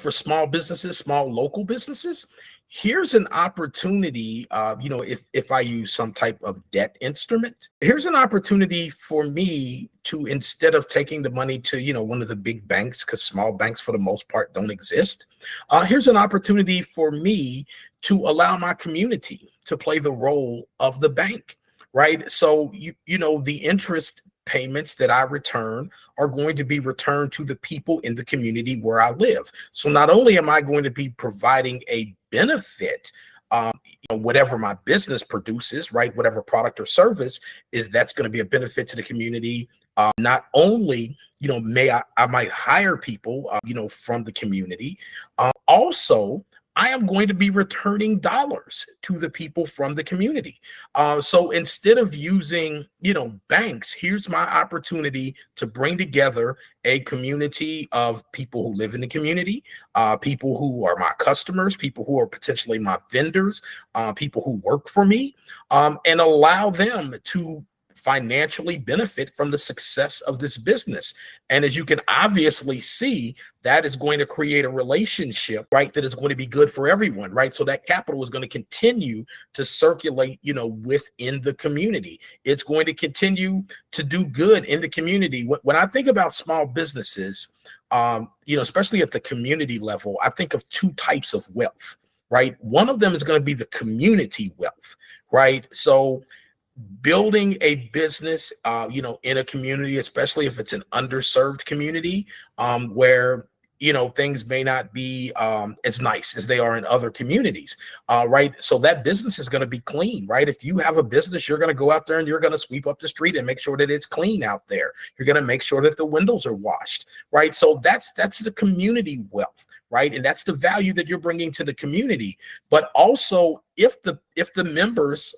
for small businesses, small local businesses, here's an opportunity. If I use some type of debt instrument, here's an opportunity for me to, instead of taking the money to one of the big banks, because small banks for the most part don't exist. Here's an opportunity for me to allow my community to play the role of the bank, right? So the interest payments that I return are going to be returned to the people in the community where I live. So not only am I going to be providing a benefit, whatever my business produces, right, whatever product or service is, that's going to be a benefit to the community. Not only, I might hire people, from the community. Also, I am going to be returning dollars to the people from the community. So instead of using, banks, here's my opportunity to bring together a community of people who live in the community, people who are my customers, people who are potentially my vendors, people who work for me, and allow them to financially benefit from the success of this business. And as you can obviously see, that is going to create a relationship, right, that is going to be good for everyone, right? So that capital is going to continue to circulate, within the community. It's going to continue to do good in the community. When I think about small businesses, especially at the community level, I think of two types of wealth, right? One of them is going to be the community wealth, right? So building a business, in a community, especially if it's an underserved community, where things may not be as nice as they are in other communities, right? So that business is going to be clean, right? If you have a business, you're going to go out there and you're going to sweep up the street and make sure that it's clean out there. You're going to make sure that the windows are washed, right? So that's the community wealth, right? And that's the value that you're bringing to the community. But also, if the members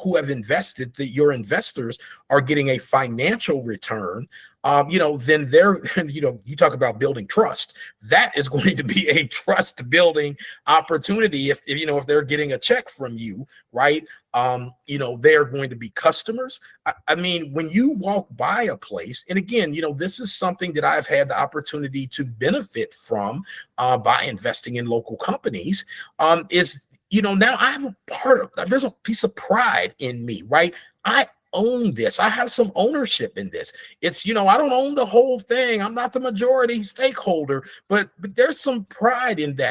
who have invested, your investors are getting a financial return, then they're, you talk about building trust. That is going to be a trust building opportunity. If they're getting a check from you, right? They're going to be customers. I mean, when you walk by a place, and again, this is something that I've had the opportunity to benefit from by investing in local companies, is now I have there's a piece of pride in me, right? I own this. I have some ownership in this. It's, I don't own the whole thing. I'm not the majority stakeholder, but there's some pride in that.